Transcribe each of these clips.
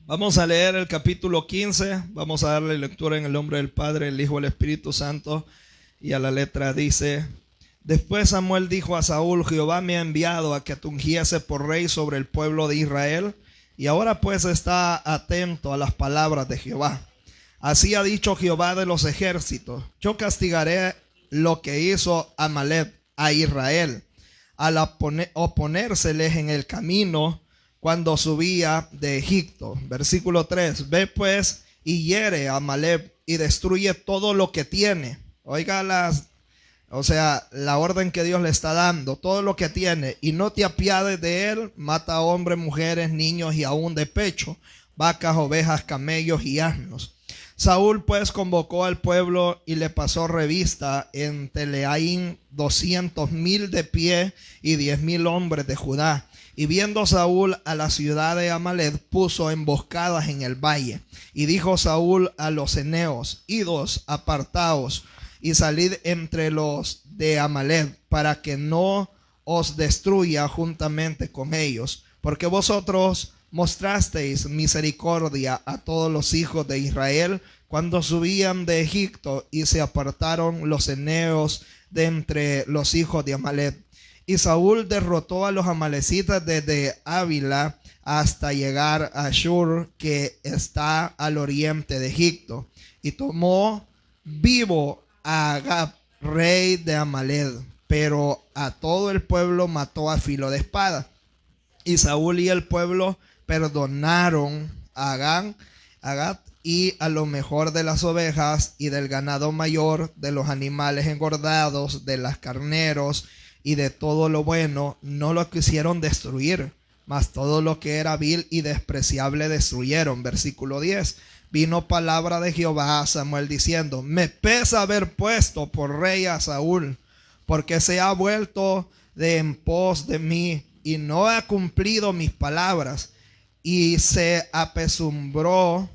Vamos a leer el capítulo 15, vamos a darle lectura en el nombre del Padre, el Hijo y el Espíritu Santo. Y a la letra dice: Después Samuel dijo a Saúl: Jehová me ha enviado a que te ungiese por rey sobre el pueblo de Israel. Y ahora pues está atento a las palabras de Jehová. Así ha dicho Jehová de los ejércitos: yo castigaré lo que hizo Amalek a Israel al oponérseles en el camino cuando subía de Egipto. Versículo 3: Ve pues y hiere a Amalek y destruye todo lo que tiene. Oiga la orden que Dios le está dando, todo lo que tiene, y no te apiades de él. Mata a hombres, mujeres, niños y aún de pecho, vacas, ovejas, camellos y asnos. Saúl pues convocó al pueblo y le pasó revista en Telaim 200,000 de pie y 10,000 hombres de Judá. Y viendo Saúl a la ciudad de Amalek, puso emboscadas en el valle. Y dijo Saúl a los eneos: idos, apartaos y salid entre los de Amalek, para que no os destruya juntamente con ellos, porque vosotros mostrasteis misericordia a todos los hijos de Israel cuando subían de Egipto, y se apartaron los eneos de entre los hijos de Amalek. Y Saúl derrotó a los amalecitas desde Ávila hasta llegar a Shur, que está al oriente de Egipto, y tomó vivo a Agag, rey de Amalek, pero a todo el pueblo mató a filo de espada. Y Saúl y el pueblo perdonaron a Agag y a lo mejor de las ovejas y del ganado mayor, de los animales engordados, de los carneros y de todo lo bueno. No lo quisieron destruir, mas todo lo que era vil y despreciable destruyeron. Versículo 10. Vino palabra de Jehová a Samuel diciendo: me pesa haber puesto por rey a Saúl, porque se ha vuelto de en pos de mí y no ha cumplido mis palabras. Y se apesumbró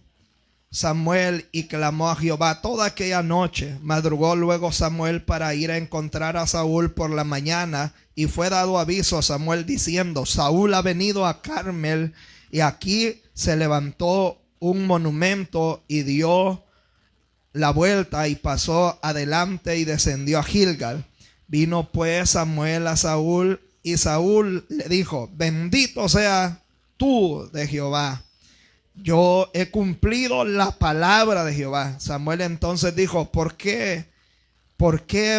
Samuel y clamó a Jehová toda aquella noche. Madrugó luego Samuel para ir a encontrar a Saúl por la mañana, y fue dado aviso a Samuel diciendo: Saúl ha venido a Carmel, y aquí se levantó un monumento, y dio la vuelta y pasó adelante y descendió a Gilgal. Vino pues Samuel a Saúl, y Saúl le dijo: bendito sea tú de Jehová, yo he cumplido la palabra de Jehová. Samuel entonces dijo: ¿Por qué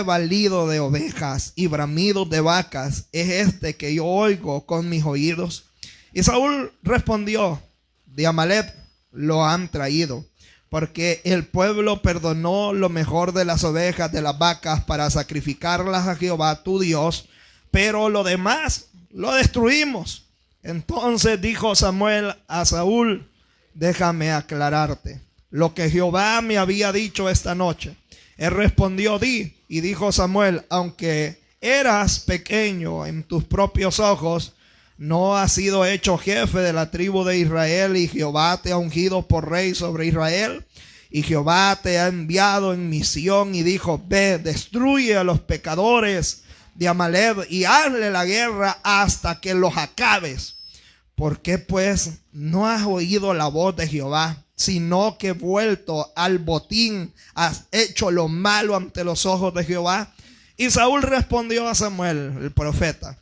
balido de ovejas y bramidos de vacas es este que yo oigo con mis oídos? Y Saúl respondió: de Amalek lo han traído, porque el pueblo perdonó lo mejor de las ovejas, de las vacas, para sacrificarlas a Jehová tu Dios, pero lo demás lo destruimos. Entonces dijo Samuel a Saúl: déjame aclararte lo que Jehová me había dicho esta noche. Él respondió: di. Y dijo Samuel: aunque eras pequeño en tus propios ojos, no has sido hecho jefe de la tribu de Israel, y Jehová te ha ungido por rey sobre Israel. Y Jehová te ha enviado en misión y dijo: ve, destruye a los pecadores de Amalek y hazle la guerra hasta que los acabes. ¿Por qué pues no has oído la voz de Jehová, sino que vuelto al botín has hecho lo malo ante los ojos de Jehová? Y Saúl respondió a Samuel el profeta: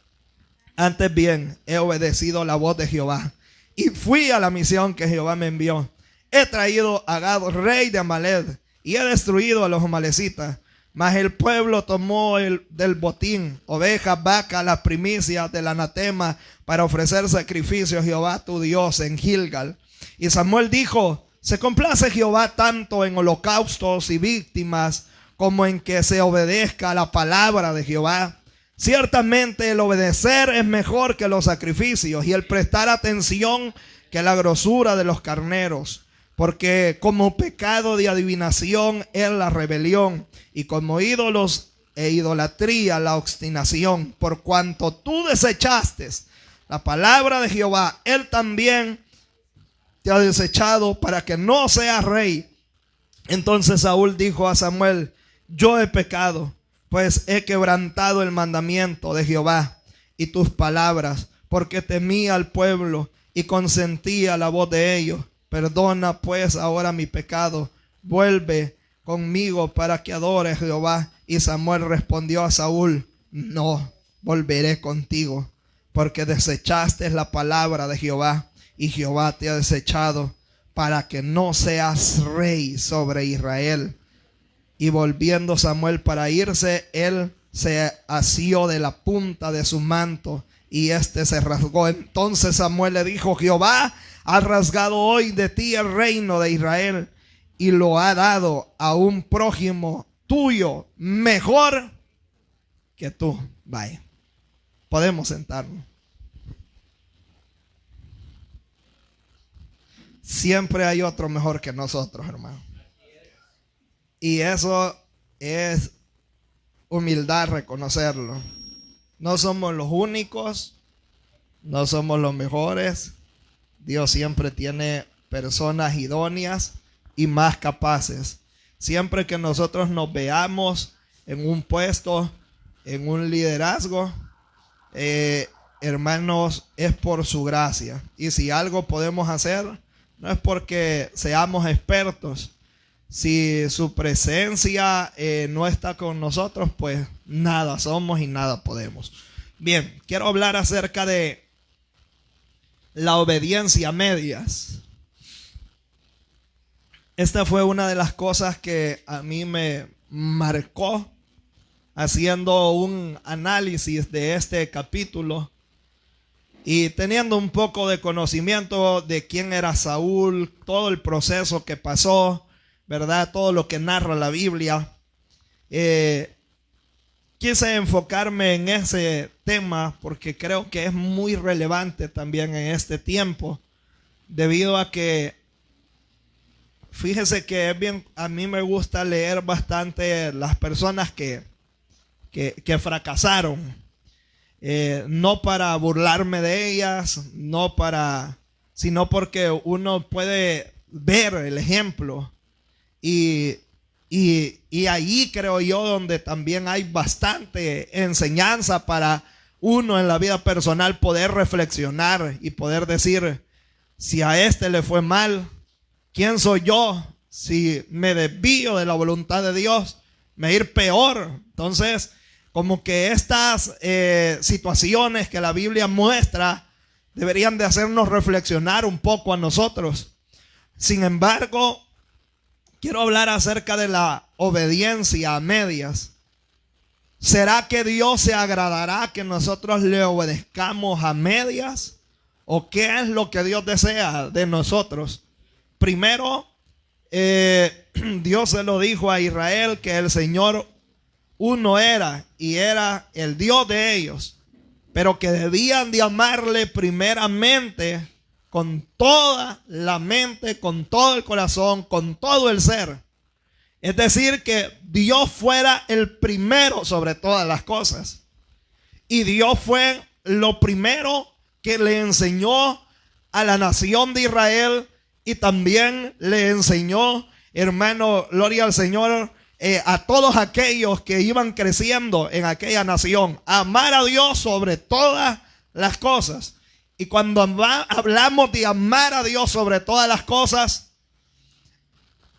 antes bien he obedecido la voz de Jehová y fui a la misión que Jehová me envió. He traído a Agag, rey de Amalek, y he destruido a los amalecitas. Mas el pueblo tomó del botín ovejas, vacas, las primicias del anatema, para ofrecer sacrificio a Jehová tu Dios en Gilgal. Y Samuel dijo: se complace Jehová tanto en holocaustos y víctimas como en que se obedezca a la palabra de Jehová. Ciertamente el obedecer es mejor que los sacrificios, y el prestar atención que la grosura de los carneros. Porque como pecado de adivinación es la rebelión, y como ídolos e idolatría la obstinación. Por cuanto tú desechaste la palabra de Jehová, él también te ha desechado para que no seas rey. Entonces Saúl dijo a Samuel: yo he pecado, pues he quebrantado el mandamiento de Jehová y tus palabras, porque temía al pueblo y consentía la voz de ellos. Perdona pues ahora mi pecado. Vuelve conmigo para que adore a Jehová. Y Samuel respondió a Saúl: no volveré contigo, porque desechaste la palabra de Jehová, y Jehová te ha desechado para que no seas rey sobre Israel. Y volviendo Samuel para irse, él se asió de la punta de su manto y éste se rasgó. Entonces Samuel le dijo: Jehová ha rasgado hoy de ti el reino de Israel y lo ha dado a un prójimo tuyo mejor que tú. Vaya, podemos sentarnos. Siempre hay otro mejor que nosotros, hermano. Y eso es humildad, reconocerlo. No somos los únicos, no somos los mejores. Dios siempre tiene personas idóneas y más capaces. Siempre que nosotros nos veamos en un puesto, en un liderazgo, hermanos, es por su gracia. Y si algo podemos hacer, no es porque seamos expertos. Si su presencia no está con nosotros, pues nada somos y nada podemos. Bien, quiero hablar acerca de la obediencia a medias. Esta fue una de las cosas que a mí me marcó haciendo un análisis de este capítulo y teniendo un poco de conocimiento de quién era Saúl, todo el proceso que pasó, ¿verdad? Todo lo que narra la Biblia. Quise enfocarme en ese tema porque creo que es muy relevante también en este tiempo, debido a que, fíjese que es bien, a mí me gusta leer bastante las personas que fracasaron, no para burlarme de ellas, sino porque uno puede ver el ejemplo. Y ahí creo yo donde también hay bastante enseñanza para uno en la vida personal poder reflexionar y poder decir: si a este le fue mal, ¿quién soy yo? Si me desvío de la voluntad de Dios, me va a ir peor. Entonces, como que estas situaciones que la Biblia muestra deberían de hacernos reflexionar un poco a nosotros. Sin embargo, quiero hablar acerca de la obediencia a medias. ¿Será que Dios se agradará que nosotros le obedezcamos a medias? ¿O qué es lo que Dios desea de nosotros? Primero, Dios se lo dijo a Israel que el Señor uno era y era el Dios de ellos, pero que debían de amarle primeramente con toda la mente, con todo el corazón, con todo el ser. Es decir, que Dios fuera el primero sobre todas las cosas. Y Dios fue lo primero que le enseñó a la nación de Israel, y también le enseñó, hermano, gloria al Señor, a todos aquellos que iban creciendo en aquella nación, a amar a Dios sobre todas las cosas. Y cuando hablamos de amar a Dios sobre todas las cosas,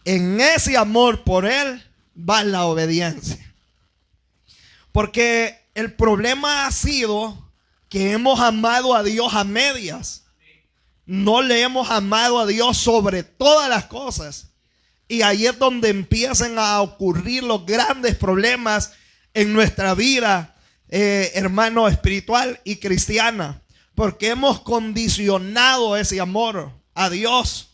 en ese amor por Él va la obediencia. Porque el problema ha sido que hemos amado a Dios a medias. No le hemos amado a Dios sobre todas las cosas. Y ahí es donde empiezan a ocurrir los grandes problemas en nuestra vida, hermano, espiritual y cristiana. Porque hemos condicionado ese amor a Dios.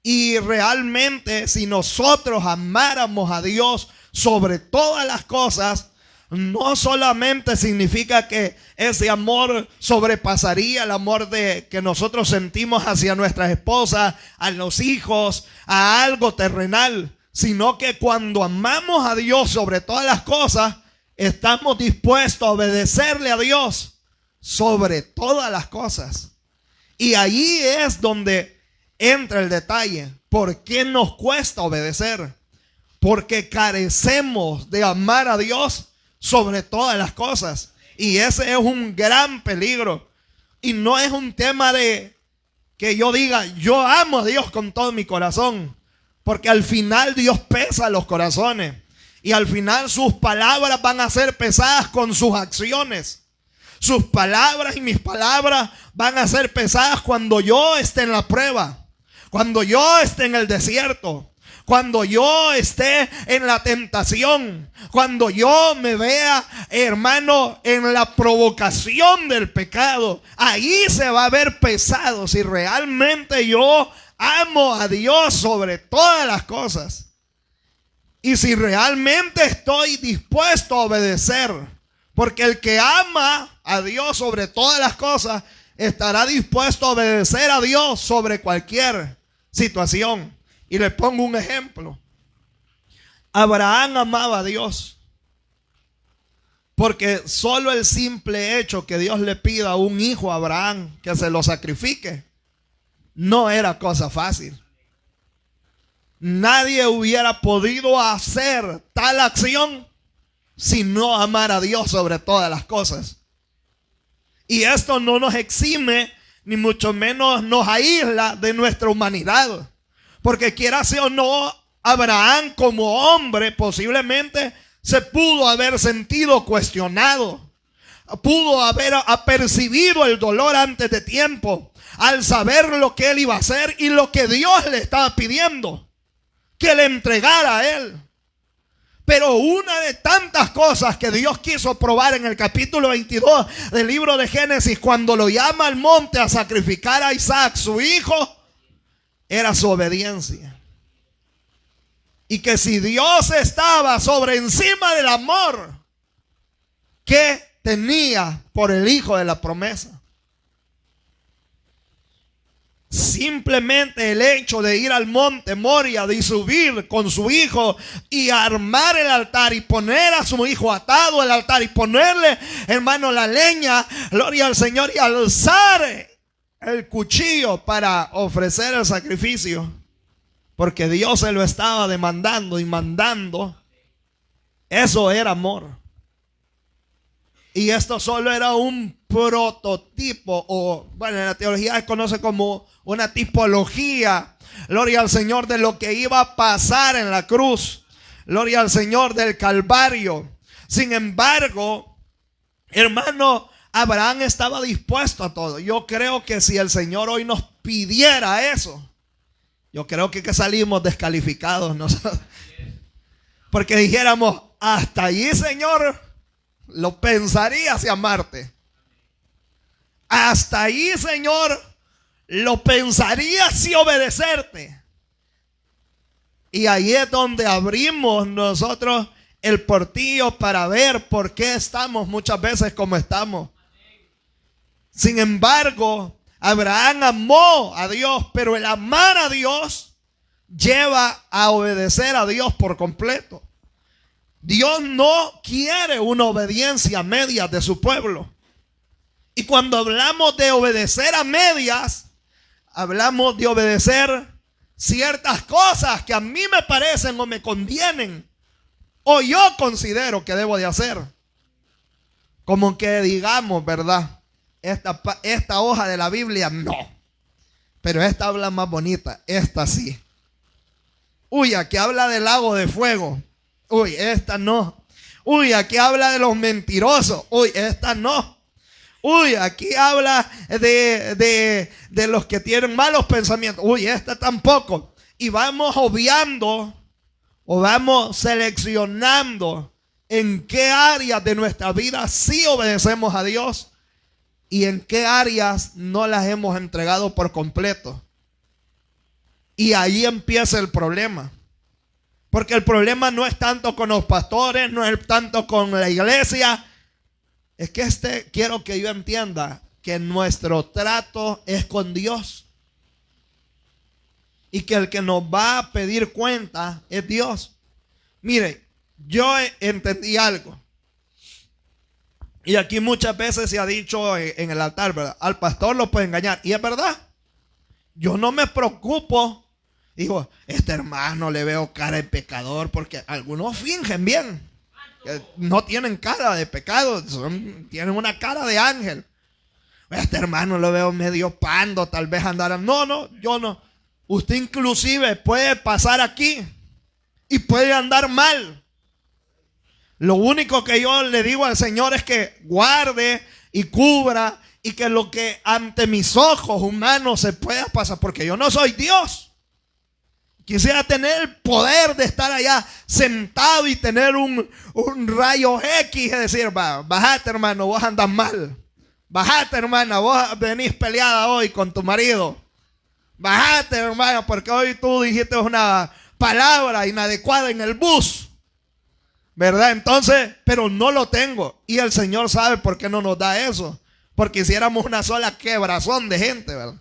Y realmente, si nosotros amáramos a Dios sobre todas las cosas, no solamente significa que ese amor sobrepasaría el amor que nosotros sentimos hacia nuestras esposas, a los hijos, a algo terrenal, sino que cuando amamos a Dios sobre todas las cosas, estamos dispuestos a obedecerle a Dios sobre todas las cosas. Y allí es donde entra el detalle. ¿Por qué nos cuesta obedecer? Porque carecemos de amar a Dios sobre todas las cosas. Y ese es un gran peligro. Y no es un tema de que yo diga, yo amo a Dios con todo mi corazón. Porque al final Dios pesa los corazones. Y al final sus palabras van a ser pesadas con sus acciones. Sus palabras y mis palabras van a ser pesadas cuando yo esté en la prueba. Cuando yo esté en el desierto. Cuando yo esté en la tentación. Cuando yo me vea, hermano, en la provocación del pecado. Ahí se va a ver pesado si realmente yo amo a Dios sobre todas las cosas. Y si realmente estoy dispuesto a obedecer. Porque el que ama a Dios sobre todas las cosas estará dispuesto a obedecer a Dios sobre cualquier situación. Y le pongo un ejemplo. Abraham amaba a Dios. Porque solo el simple hecho que Dios le pida a un hijo a Abraham que se lo sacrifique, no era cosa fácil. Nadie hubiera podido hacer tal acción si no amar a Dios sobre todas las cosas. Y esto no nos exime, ni mucho menos nos aísla de nuestra humanidad. Porque quiera sea o no, Abraham como hombre posiblemente se pudo haber sentido cuestionado. Pudo haber apercibido el dolor antes de tiempo al saber lo que él iba a hacer y lo que Dios le estaba pidiendo que le entregara a él. Pero una de tantas cosas que Dios quiso probar en el capítulo 22 del libro de Génesis, cuando lo llama al monte a sacrificar a Isaac, su hijo, era su obediencia. Y que si Dios estaba sobre encima del amor que tenía por el hijo de la promesa, simplemente el hecho de ir al monte Moria, de subir con su hijo y armar el altar y poner a su hijo atado al altar y ponerle, hermano, la leña, gloria al Señor, y alzar el cuchillo para ofrecer el sacrificio, porque Dios se lo estaba demandando y mandando. Eso era amor. Y esto solo era un prototipo, o bueno, en la teología se conoce como una tipología, gloria al Señor, de lo que iba a pasar en la cruz, gloria al Señor, del Calvario. Sin embargo, hermano, Abraham estaba dispuesto a todo. Yo creo que si el Señor hoy nos pidiera eso, yo creo que salimos descalificados nosotros. Porque dijéramos, hasta allí, Señor, lo pensaría si amarte. Hasta allí, Señor, lo pensaría si obedecerte. Y ahí es donde abrimos nosotros el portillo para ver por qué estamos muchas veces como estamos. Sin embargo, Abraham amó a Dios, pero el amar a Dios lleva a obedecer a Dios por completo. Dios no quiere una obediencia a medias de su pueblo. Y cuando hablamos de obedecer a medias, hablamos de obedecer ciertas cosas que a mí me parecen o me convienen o yo considero que debo de hacer. Como que digamos, ¿verdad? Esta hoja de la Biblia no, pero esta habla más bonita, esta sí. Uy, aquí habla del lago de fuego. Uy, esta no. Uy, aquí habla de los mentirosos. Uy, esta no. Uy, aquí habla de los que tienen malos pensamientos. Uy, esta tampoco. Y vamos obviando o vamos seleccionando en qué áreas de nuestra vida sí obedecemos a Dios y en qué áreas no las hemos entregado por completo. Y ahí empieza el problema. Porque el problema no es tanto con los pastores, no es tanto con la iglesia. Es que quiero que yo entienda que nuestro trato es con Dios. Y que el que nos va a pedir cuenta es Dios. Mire, yo entendí algo. Y aquí muchas veces se ha dicho en el altar, ¿verdad? Al pastor lo puede engañar. Y es verdad. Yo no me preocupo. Digo, este hermano le veo cara de pecador, porque algunos fingen bien. No tienen cara de pecado, tienen una cara de ángel. Este hermano lo veo medio pando, tal vez andará. No, yo no. Usted inclusive puede pasar aquí y puede andar mal. Lo único que yo le digo al Señor es que guarde y cubra, y que lo que ante mis ojos humanos se pueda pasar, porque yo no soy Dios. Quisiera tener el poder de estar allá sentado y tener un rayo X y decir, bájate hermano, vos andas mal. Bájate hermana, vos venís peleada hoy con tu marido. Bájate hermano, porque hoy tú dijiste una palabra inadecuada en el bus. ¿Verdad? Entonces, pero no lo tengo. Y el Señor sabe por qué no nos da eso. Porque hiciéramos una sola quebrazón de gente, ¿verdad?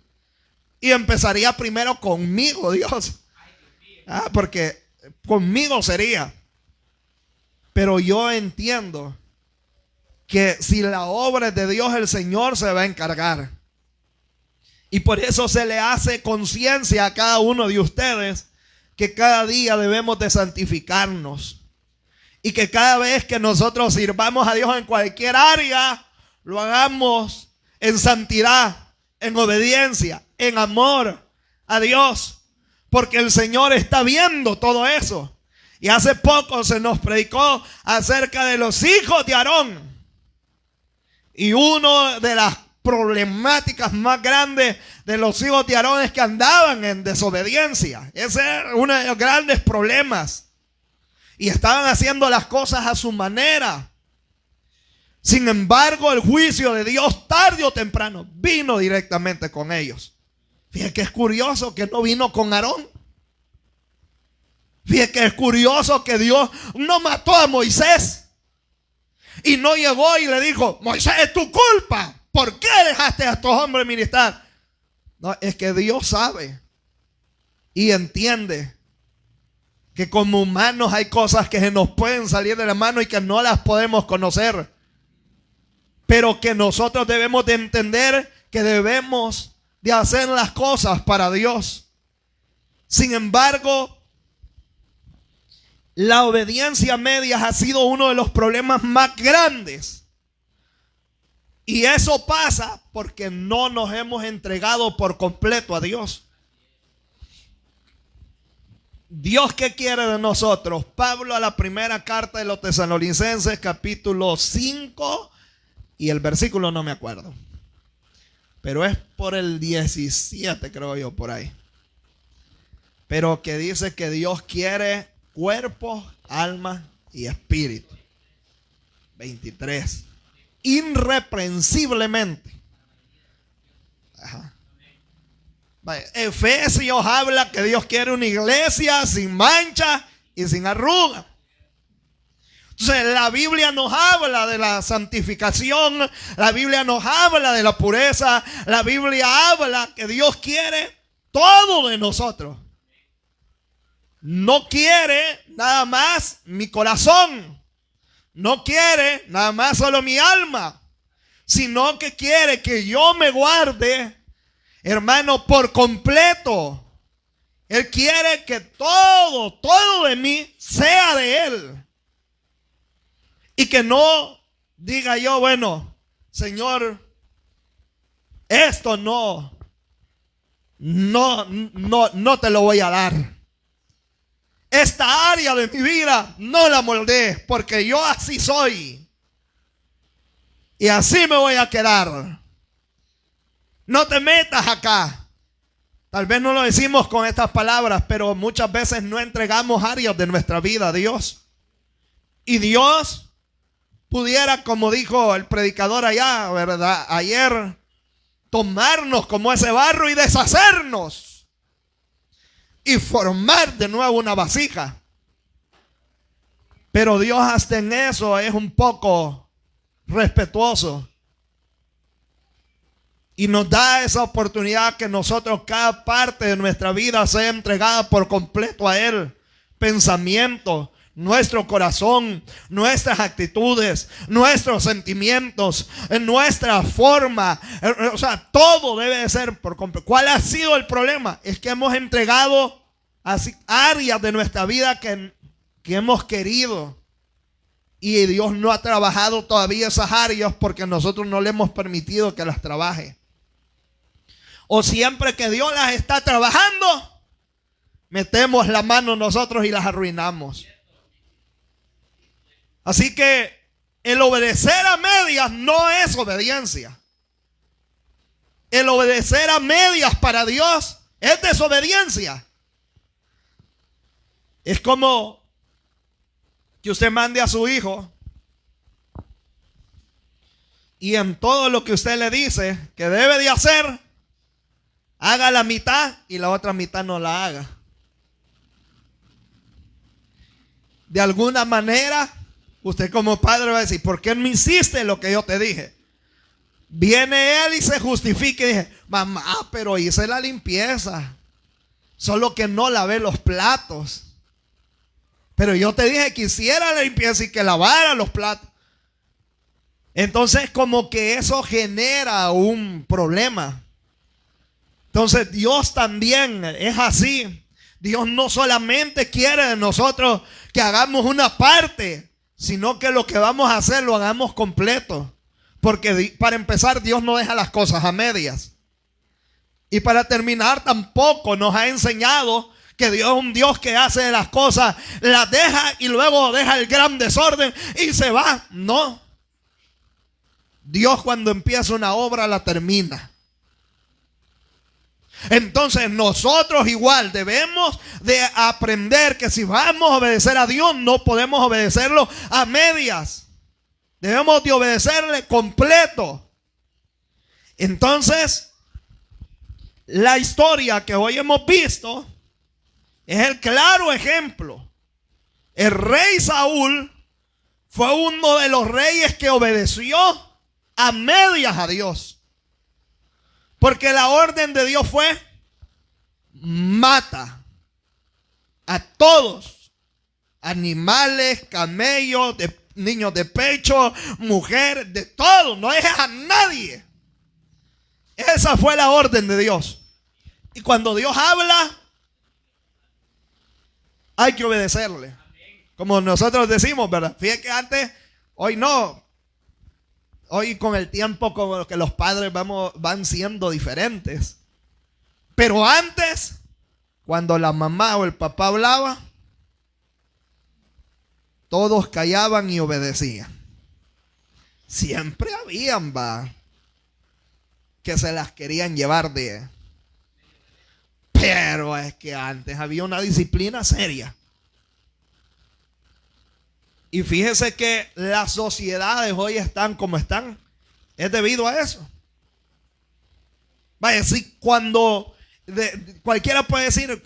Y empezaría primero conmigo, Dios. Porque conmigo sería. Pero yo entiendo que si la obra es de Dios, el Señor se va a encargar. Y por eso se le hace conciencia a cada uno de ustedes que cada día debemos de santificarnos. Y que cada vez que nosotros sirvamos a Dios en cualquier área, lo hagamos en santidad, en obediencia, en amor a Dios. Porque el Señor está viendo todo eso. Y hace poco se nos predicó acerca de los hijos de Aarón. Y una de las problemáticas más grandes de los hijos de Aarón es que andaban en desobediencia. Ese era uno de los grandes problemas. Y estaban haciendo las cosas a su manera. Sin embargo, el juicio de Dios tarde o temprano vino directamente con ellos. Fíjate que es curioso que no vino con Aarón. Fíjate que es curioso que Dios no mató a Moisés. Y no llegó y le dijo, Moisés, es tu culpa. ¿Por qué dejaste a estos hombres ministrar? No, es que Dios sabe y entiende que como humanos hay cosas que se nos pueden salir de la mano y que no las podemos conocer. Pero que nosotros debemos de entender que debemos de hacer las cosas para Dios. Sin embargo, la obediencia a medias ha sido uno de los problemas más grandes. Y eso pasa porque no nos hemos entregado por completo a Dios. Dios, ¿qué quiere de nosotros? Pablo a la primera carta de los Tesalonicenses, capítulo 5 y el versículo no me acuerdo, pero es por el 17 creo yo, por ahí. Pero que dice que Dios quiere cuerpo, alma y espíritu. 23. Irreprensiblemente. Ajá. Efesios habla que Dios quiere una iglesia sin mancha y sin arruga. Entonces la Biblia nos habla de la santificación, la Biblia nos habla de la pureza, la Biblia habla que Dios quiere todo de nosotros. No quiere nada más mi corazón, no quiere nada más solo mi alma, sino que quiere que yo me guarde, hermano, por completo. Él quiere que todo de mí sea de Él. Y que no diga yo, bueno, Señor, esto no te lo voy a dar. Esta área de mi vida no la moldees, porque yo así soy. Y así me voy a quedar. No te metas acá. Tal vez no lo decimos con estas palabras, pero muchas veces no entregamos áreas de nuestra vida a Dios. Y Dios pudiera, como dijo el predicador allá, ¿verdad? Ayer, tomarnos como ese barro y deshacernos. Y formar de nuevo una vasija. Pero Dios hasta en eso es un poco respetuoso. Y nos da esa oportunidad que nosotros, cada parte de nuestra vida sea entregada por completo a Él. Pensamiento, nuestro corazón, nuestras actitudes, nuestros sentimientos, nuestra forma. O sea, todo debe de ser por completo. ¿Cuál ha sido el problema? Es que hemos entregado así áreas de nuestra vida que hemos querido. y Dios no ha trabajado todavía esas áreas porque nosotros no le hemos permitido que las trabaje. O siempre que Dios las está trabajando, metemos la mano nosotros y las arruinamos. Así que el obedecer a medias no es obediencia. El obedecer a medias para Dios es desobediencia. Es como que usted mande a su hijo y en todo lo que usted le dice que debe de hacer, haga la mitad y la otra mitad no la haga. De alguna manera, usted como padre va a decir, ¿por qué no hiciste lo que yo te dije? Viene él y se justifica y dice, mamá, pero hice la limpieza, solo que no lavé los platos. Pero yo te dije que hiciera la limpieza y que lavara los platos. Entonces como que eso genera un problema. Entonces Dios también es así. Dios no solamente quiere de nosotros que hagamos una parte, sino que lo que vamos a hacer lo hagamos completo. Porque para empezar, Dios no deja las cosas a medias. Y para terminar, tampoco nos ha enseñado que Dios es un Dios que hace las cosas, las deja y luego deja el gran desorden y se va. No. Dios cuando empieza una obra la termina. Entonces nosotros igual debemos de aprender que si vamos a obedecer a Dios, no podemos obedecerlo a medias. Debemos de obedecerle completo. Entonces, la historia que hoy hemos visto es el claro ejemplo. El rey Saúl fue uno de los reyes que obedeció a medias a Dios. Porque la orden de Dios fue: mata a todos, animales, camellos, niños de pecho, mujeres, de todo, no dejes a nadie. Esa fue la orden de Dios. Y cuando Dios habla, hay que obedecerle. Como nosotros decimos, ¿verdad? Fíjate que antes, hoy no. Hoy con el tiempo como que los padres van siendo diferentes. Pero antes, cuando la mamá o el papá hablaba, todos callaban y obedecían. Siempre habían, que se las querían llevar de. Pero es que antes había una disciplina seria. Y fíjese que las sociedades hoy están como están. Es debido a eso. Vaya, si cualquiera puede decir,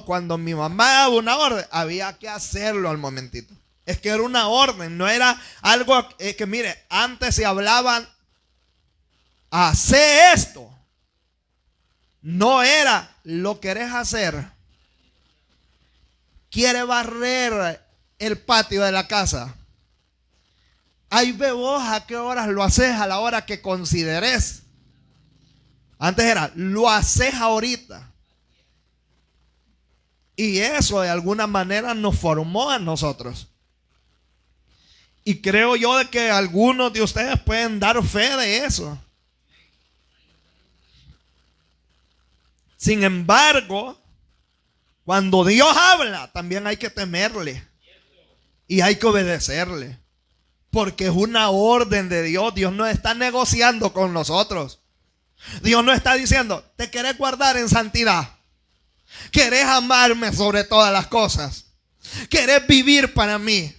cuando mi mamá daba una orden, había que hacerlo al momentito. Es que era una orden, no era algo que mire, antes se hablaban, hace esto. No era, lo querés hacer. Quiere barrer el patio de la casa. Ahí ve vos a qué horas lo haces, a la hora que consideres. Antes era, lo haces ahorita. Y eso de alguna manera nos formó a nosotros. Y creo yo de que algunos de ustedes pueden dar fe de eso. Sin embargo, cuando Dios habla, también hay que temerle. Y hay que obedecerle. Porque es una orden de Dios. Dios no está negociando con nosotros. Dios no está diciendo, te querés guardar en santidad. Querés amarme sobre todas las cosas. Querés vivir para mí.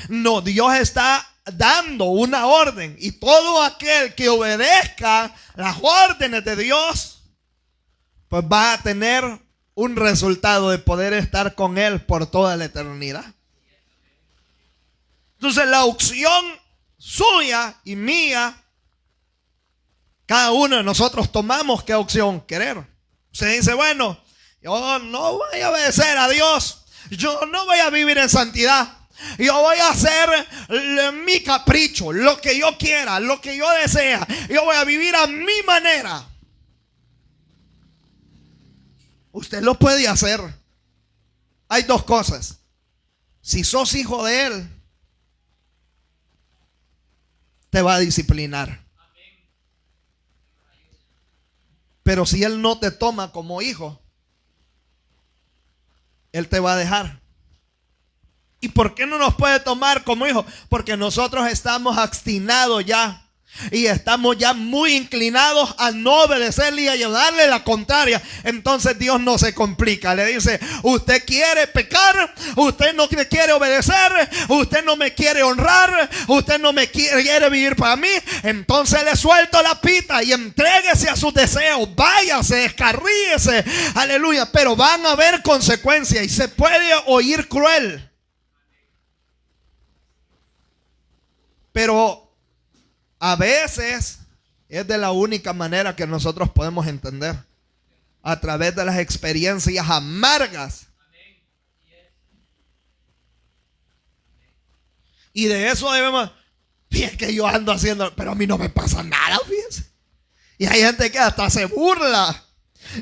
No, Dios está dando una orden. Y todo aquel que obedezca las órdenes de Dios, pues va a tener un resultado de poder estar con Él por toda la eternidad. Entonces la opción suya y mía, cada uno de nosotros tomamos qué opción querer. Usted dice, bueno, yo no voy a obedecer a Dios, yo no voy a vivir en santidad, yo voy a hacer mi capricho, lo que yo quiera, lo que yo desea, yo voy a vivir a mi manera. Usted lo puede hacer. Hay dos cosas. Si sos hijo de Él, te va a disciplinar. Pero si Él no te toma como hijo, Él te va a dejar. ¿Y por qué no nos puede tomar como hijo? Porque nosotros estamos obstinados ya. Y estamos ya muy inclinados a no obedecerle y a llevarle la contraria. Entonces Dios no se complica. Le dice: usted quiere pecar, usted no me quiere obedecer, usted no me quiere honrar, usted no me quiere vivir para mí. Entonces le suelto la pita y entréguese a sus deseos. Váyase, descarríese. Aleluya. Pero van a haber consecuencias y se puede oír cruel. Pero a veces es de la única manera que nosotros podemos entender, a través de las experiencias amargas. Y de eso debemos. Fíjense que yo ando haciendo, pero a mí no me pasa nada, fíjense. Y hay gente que hasta se burla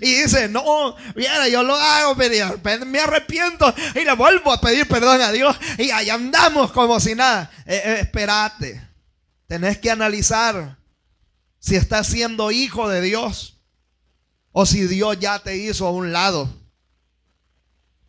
y dice: no, mira, yo lo hago, pero me arrepiento y le vuelvo a pedir perdón a Dios y ahí andamos como si nada. Espérate. Tenés que analizar si estás siendo hijo de Dios o si Dios ya te hizo a un lado.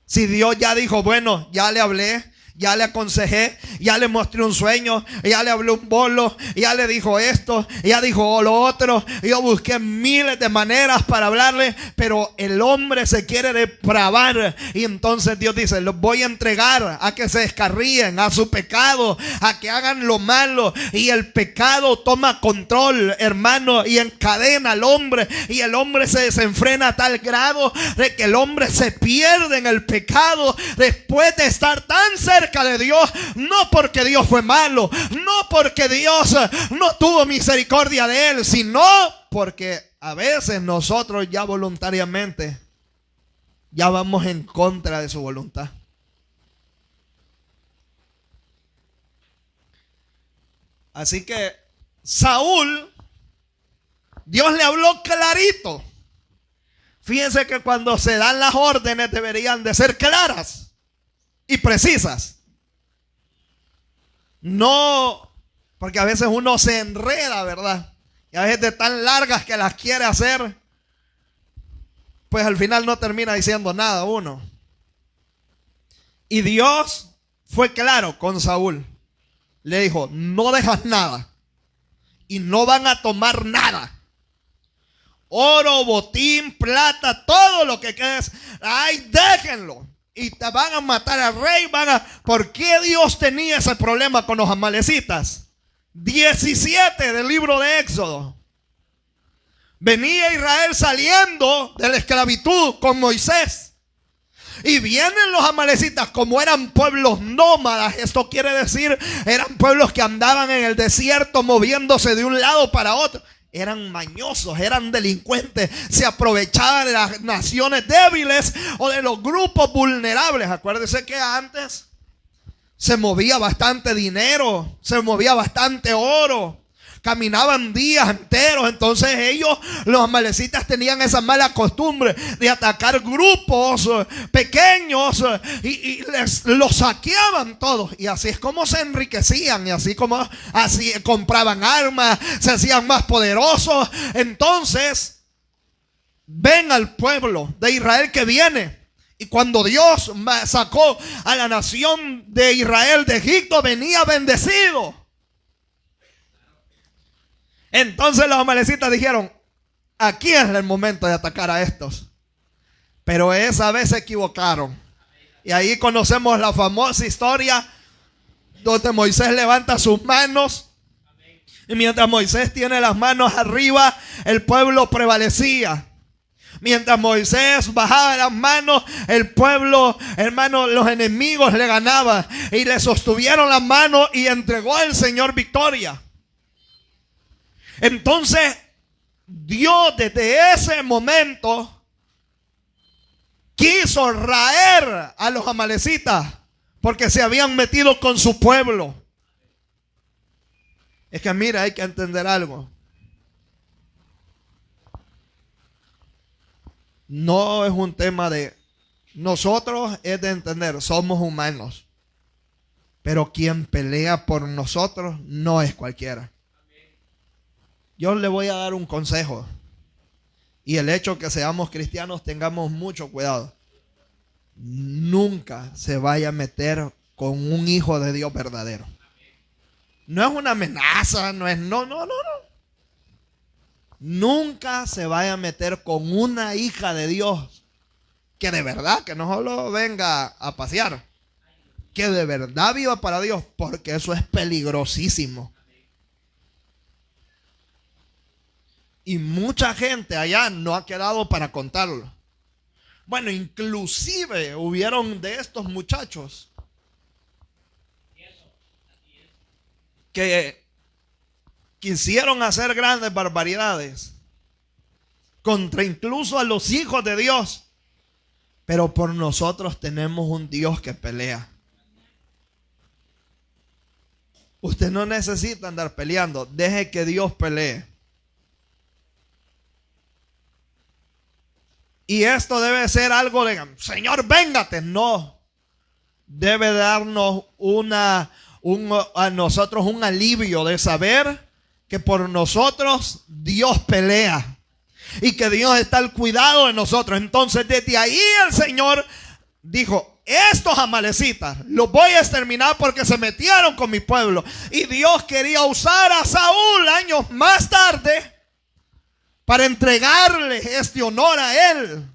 Si Dios ya dijo: bueno, ya le hablé, ya le aconsejé, ya le mostré un sueño, ya le hablé un bolo, ya le dijo esto, ya dijo lo otro. Yo busqué miles de maneras para hablarle, pero el hombre se quiere depravar. Y entonces Dios dice: los voy a entregar a que se descarríen a su pecado, a que hagan lo malo. Y el pecado toma control, hermano, y encadena al hombre. Y el hombre se desenfrena a tal grado de que el hombre se pierde en el pecado después de estar tan cerca de Dios. No porque Dios fue malo, no porque Dios no tuvo misericordia de él, sino porque a veces nosotros ya voluntariamente ya vamos en contra de su voluntad. Así que Saúl, Dios le habló clarito. Fíjense que cuando se dan las órdenes deberían de ser claras y precisas. No, porque a veces uno se enreda, ¿verdad? Y a veces de tan largas que las quiere hacer, pues al final no termina diciendo nada uno. Y Dios fue claro con Saúl. Le dijo: no dejas nada y no van a tomar nada. Oro, botín, plata, todo lo que quieras, ay, déjenlo. Y te van a matar al rey. ¿Por qué Dios tenía ese problema con los amalecitas? 17 del libro de Éxodo. Venía Israel saliendo de la esclavitud con Moisés. Y vienen los amalecitas, como eran pueblos nómadas. Esto quiere decir, eran pueblos que andaban en el desierto moviéndose de un lado para otro. Eran mañosos, eran delincuentes, se aprovechaban de las naciones débiles o de los grupos vulnerables. Acuérdense que antes se movía bastante dinero, se movía bastante oro, caminaban días enteros. Entonces ellos, los amalecitas, tenían esa mala costumbre de atacar grupos pequeños y los saqueaban todos. Y así es como se enriquecían, y así compraban armas, se hacían más poderosos. Entonces ven al pueblo de Israel que viene. Y cuando Dios sacó a la nación de Israel de Egipto, venía bendecido. Entonces los amalecitas dijeron: aquí es el momento de atacar a estos. Pero esa vez se equivocaron. Y ahí conocemos la famosa historia donde Moisés levanta sus manos. Y mientras Moisés tiene las manos arriba, el pueblo prevalecía. Mientras Moisés bajaba las manos, el pueblo, hermano, los enemigos le ganaban. Y le sostuvieron las manos y entregó al Señor victoria. Entonces Dios desde ese momento quiso raer a los amalecitas porque se habían metido con su pueblo. Es que mira, hay que entender algo. No es un tema de nosotros, es de entender, somos humanos. Pero quien pelea por nosotros no es cualquiera. Yo le voy a dar un consejo. Y el hecho que seamos cristianos, tengamos mucho cuidado. Nunca se vaya a meter con un hijo de Dios verdadero. No es una amenaza, no. Nunca se vaya a meter con una hija de Dios que de verdad, que no solo venga a pasear, que de verdad viva para Dios, porque eso es peligrosísimo. Y mucha gente allá no ha quedado para contarlo. Bueno, inclusive hubieron de estos muchachos que quisieron hacer grandes barbaridades contra incluso a los hijos de Dios. Pero por nosotros tenemos un Dios que pelea. Usted no necesita andar peleando. Deje que Dios pelee. Y esto debe ser algo de, Señor, véngate. No. Debe darnos a nosotros un alivio de saber que por nosotros Dios pelea. Y que Dios está al cuidado de nosotros. Entonces desde ahí el Señor dijo, estos amalecitas los voy a exterminar porque se metieron con mi pueblo. Y Dios quería usar a Saúl años más tarde para entregarle este honor a él,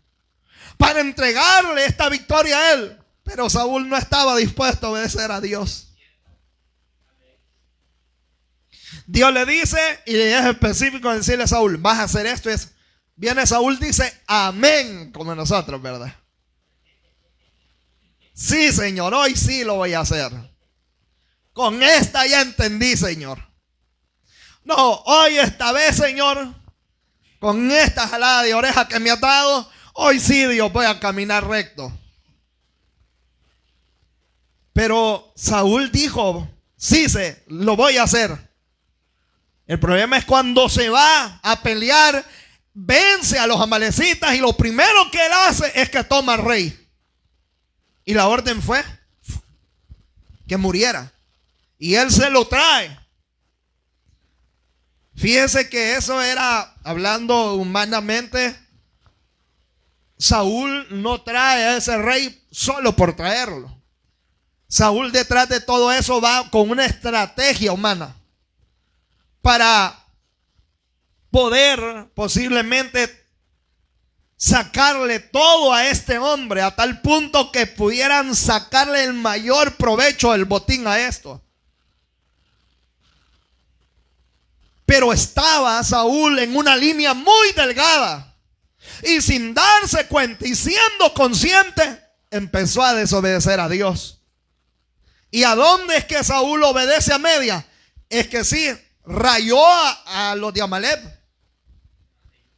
para entregarle esta victoria a él. Pero Saúl no estaba dispuesto a obedecer a Dios. Dios le dice, y es específico en decirle a Saúl, vas a hacer esto. Viene Saúl, dice amén, como nosotros, ¿verdad? Sí, Señor, hoy sí lo voy a hacer. Con esta ya entendí, Señor. No, hoy esta vez, Señor, con esta jalada de oreja que me ha dado, hoy sí, Dios, voy a caminar recto. Pero Saúl dijo, sí, lo voy a hacer. El problema es cuando se va a pelear, vence a los amalecitas y lo primero que él hace es que toma al rey. Y la orden fue que muriera. Y él se lo trae. Fíjese que eso era, hablando humanamente, Saúl no trae a ese rey solo por traerlo. Saúl detrás de todo eso va con una estrategia humana para poder posiblemente sacarle todo a este hombre a tal punto que pudieran sacarle el mayor provecho del botín a esto. Pero estaba Saúl en una línea muy delgada y sin darse cuenta y siendo consciente empezó a desobedecer a Dios. ¿Y a dónde es que Saúl obedece a media? Es que sí, rayó a los de Amalek,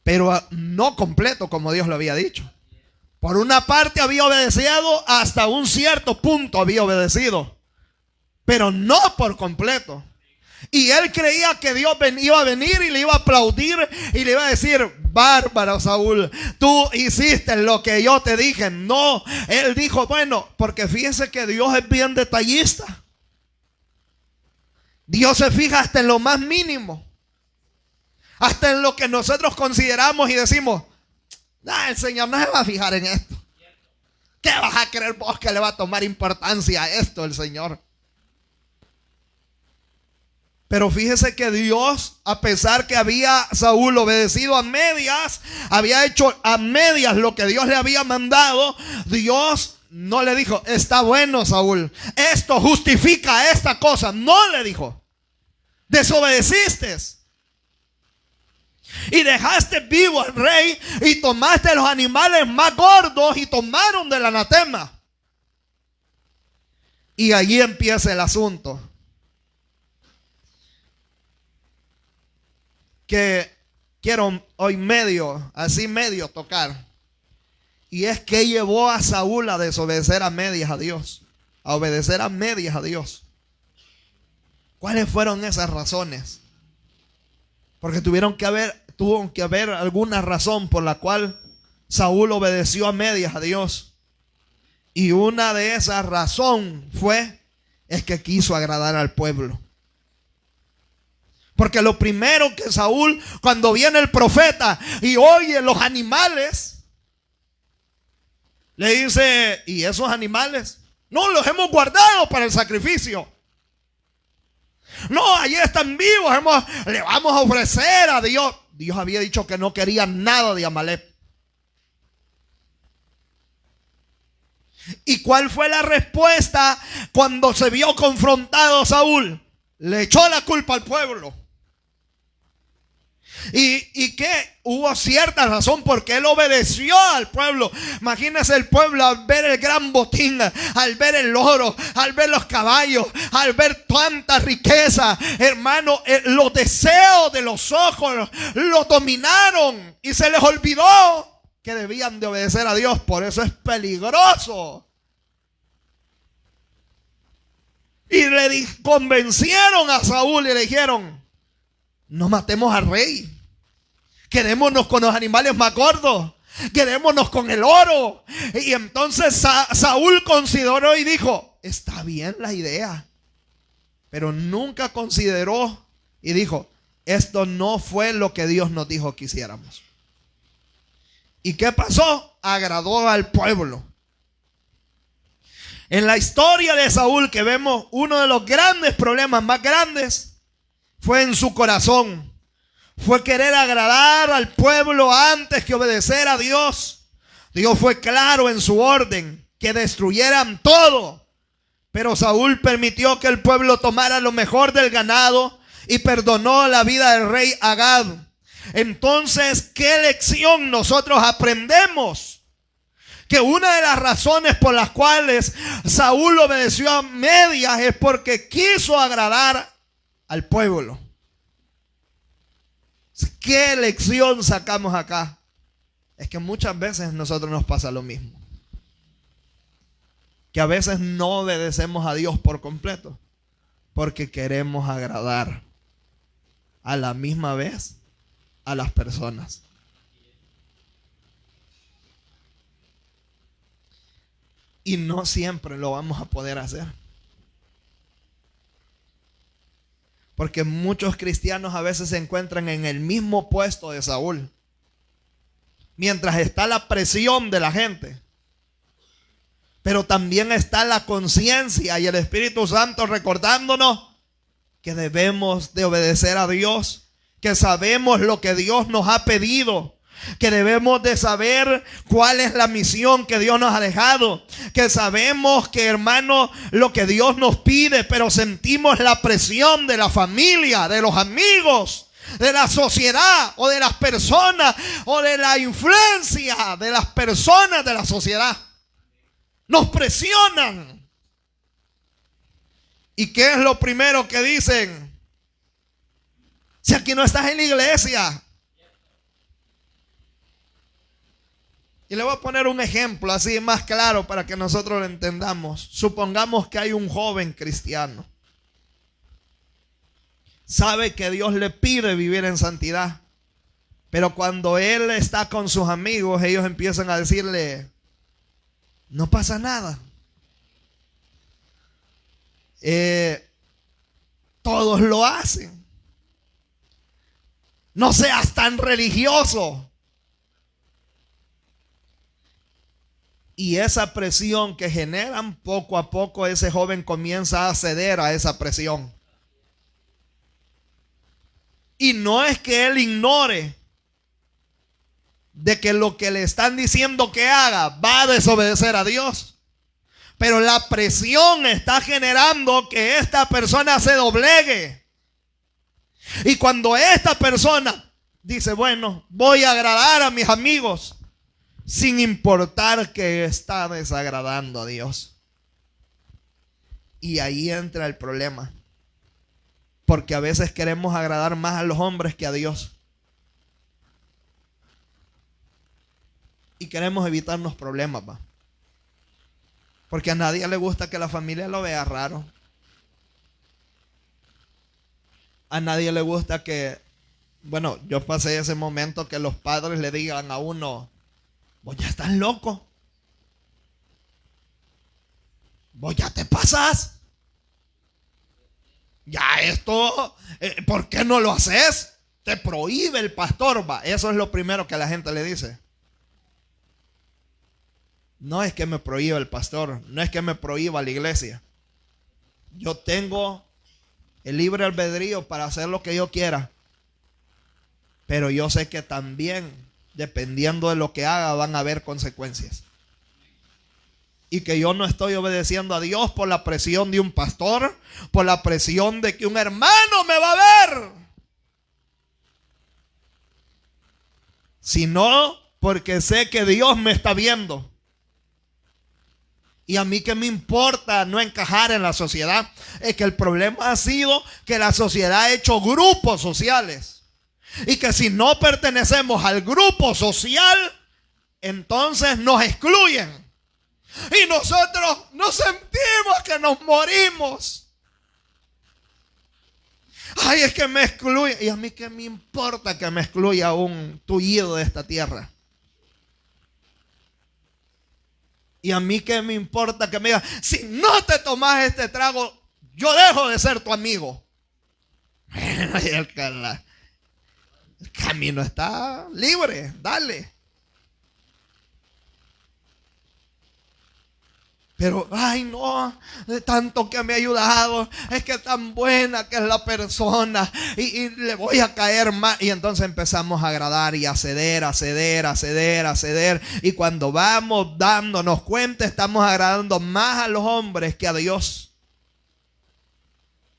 pero no completo como Dios lo había dicho. Por una parte había obedecido, hasta un cierto punto había obedecido, pero no por completo. Y él creía que Dios iba a venir y le iba a aplaudir y le iba a decir, bárbaro Saúl, tú hiciste lo que yo te dije. No, él dijo, bueno, porque fíjese que Dios es bien detallista. Dios se fija hasta en lo más mínimo, hasta en lo que nosotros consideramos y decimos, el Señor no se va a fijar en esto. ¿Qué vas a creer vos que le va a tomar importancia a esto el Señor? Pero fíjese que Dios, a pesar que había Saúl obedecido a medias, había hecho a medias lo que Dios le había mandado, Dios no le dijo, está bueno Saúl, esto justifica esta cosa. No le dijo, desobedeciste y dejaste vivo al rey y tomaste los animales más gordos y tomaron del anatema. Y allí empieza el asunto que quiero hoy medio tocar. Y es que llevó a Saúl a desobedecer a medias a Dios, a obedecer a medias a Dios. ¿Cuáles fueron esas razones? Porque tuvo que haber alguna razón por la cual Saúl obedeció a medias a Dios. Y una de esas razones es que quiso agradar al pueblo. Porque lo primero que Saúl, cuando viene el profeta y oye los animales, le dice, ¿y esos animales? No, los hemos guardado para el sacrificio. No, allí están vivos, le vamos a ofrecer a Dios. Dios había dicho que no quería nada de Amalek. ¿Y cuál fue la respuesta cuando se vio confrontado Saúl? Le echó la culpa al pueblo. ¿Y qué? Hubo cierta razón porque él obedeció al pueblo. Imagínense el pueblo al ver el gran botín, al ver el oro, al ver los caballos, al ver tanta riqueza. Hermano, los deseos de los ojos lo dominaron y se les olvidó que debían de obedecer a Dios. Por eso es peligroso. Y le convencieron a Saúl y le dijeron, no matemos al rey. Quedémonos con los animales más gordos. Quedémonos con el oro. Y entonces Saúl consideró y dijo, está bien la idea. Pero nunca consideró y dijo, esto no fue lo que Dios nos dijo que hiciéramos. ¿Y qué pasó? Agradó al pueblo. En la historia de Saúl que vemos, uno de los grandes problemas más grandes fue en su corazón. Fue querer agradar al pueblo antes que obedecer a Dios. Dios fue claro en su orden, que destruyeran todo. Pero Saúl permitió que el pueblo tomara lo mejor del ganado y perdonó la vida del rey Agag. Entonces, ¿qué lección nosotros aprendemos? Que una de las razones por las cuales Saúl obedeció a medias es porque quiso agradar al pueblo. ¿Qué lección sacamos acá? Es que muchas veces a nosotros nos pasa lo mismo. Que a veces no obedecemos a Dios por completo porque queremos agradar a la misma vez a las personas. Y no siempre lo vamos a poder hacer. Porque muchos cristianos a veces se encuentran en el mismo puesto de Saúl. Mientras está la presión de la gente. Pero también está la conciencia y el Espíritu Santo recordándonos que debemos de obedecer a Dios. Que sabemos lo que Dios nos ha pedido. Que debemos de saber cuál es la misión que Dios nos ha dejado. Que sabemos que, hermano, lo que Dios nos pide, pero sentimos la presión de la familia, de los amigos, de la sociedad o de las personas o de la influencia de las personas de la sociedad. Nos presionan. ¿Y qué es lo primero que dicen? Si aquí no estás en la iglesia. Y le voy a poner un ejemplo así más claro para que nosotros lo entendamos. Supongamos que hay un joven cristiano. Sabe que Dios le pide vivir en santidad. Pero cuando él está con sus amigos, ellos empiezan a decirle, no pasa nada. Todos lo hacen. No seas tan religioso. Y esa presión que generan, poco a poco ese joven comienza a ceder a esa presión. Y no es que él ignore de que lo que le están diciendo que haga va a desobedecer a Dios. Pero la presión está generando que esta persona se doblegue. Y cuando esta persona dice, bueno, voy a agradar a mis amigos, sin importar que está desagradando a Dios. Y ahí entra el problema. Porque a veces queremos agradar más a los hombres que a Dios. Y queremos evitarnos problemas, ¿va? Porque a nadie le gusta que la familia lo vea raro. A nadie le gusta que, bueno, yo pasé ese momento que los padres le digan a uno, vos ya estás loco. Vos ya te pasás. Ya esto, ¿por qué no lo haces? Te prohíbe el pastor, va. Eso es lo primero que la gente le dice. No es que me prohíba el pastor, no es que me prohíba la iglesia. Yo tengo el libre albedrío para hacer lo que yo quiera. Pero yo sé que también, dependiendo de lo que haga, van a haber consecuencias. Y que yo no estoy obedeciendo a Dios por la presión de un pastor, por la presión de que un hermano me va a ver, sino porque sé que Dios me está viendo. Y a mí qué me importa no encajar en la sociedad. Es que el problema ha sido que la sociedad ha hecho grupos sociales. Y que si no pertenecemos al grupo social, entonces nos excluyen. Y nosotros nos sentimos que nos morimos. Ay, es que me excluye. Y a mí qué me importa que me excluya un tullido de esta tierra. Y a mí qué me importa que me diga, si no te tomas este trago, yo dejo de ser tu amigo. El camino está libre, dale. Pero, ay no, de tanto que me ha ayudado, es que tan buena que es la persona y le voy a caer más. Y entonces empezamos a agradar y a ceder. Y cuando vamos dándonos cuenta, estamos agradando más a los hombres que a Dios.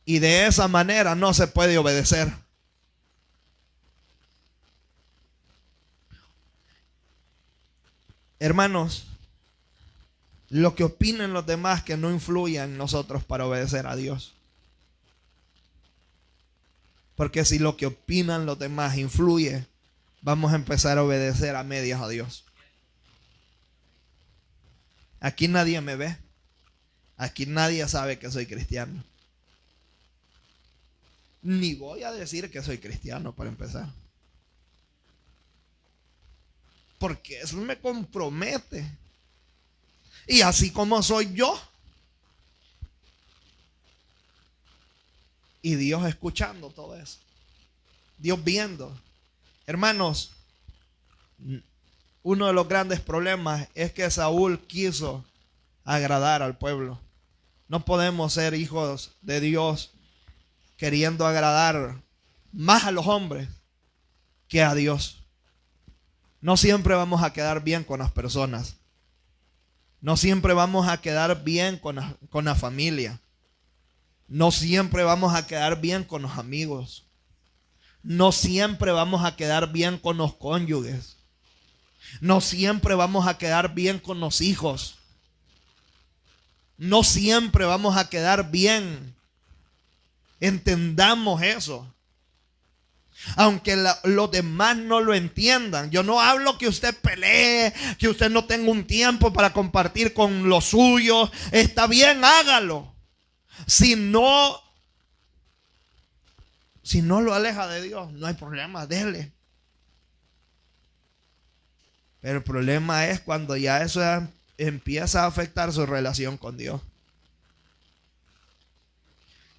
Y de esa manera no se puede obedecer. Hermanos, lo que opinen los demás que no influya en nosotros para obedecer a Dios. Porque si lo que opinan los demás influye, vamos a empezar a obedecer a medias a Dios. Aquí nadie me ve. Aquí nadie sabe que soy cristiano. Ni voy a decir que soy cristiano para empezar. Porque eso me compromete. Y así como soy yo. Y Dios escuchando todo eso. Dios viendo. Hermanos, uno de los grandes problemas es que Saúl quiso agradar al pueblo. No podemos ser hijos de Dios queriendo agradar más a los hombres que a Dios. No siempre vamos a quedar bien con las personas. No siempre vamos a quedar bien con la familia. No siempre vamos a quedar bien con los amigos. No siempre vamos a quedar bien con los cónyuges. No siempre vamos a quedar bien con los hijos. No siempre vamos a quedar bien. Entendamos eso. Aunque los demás no lo entiendan. Yo no hablo que usted pelee, que usted no tenga un tiempo para compartir con los suyos. Está bien, hágalo. Si no lo aleja de Dios, no hay problema, déjele. Pero el problema es cuando ya eso empieza a afectar su relación con Dios.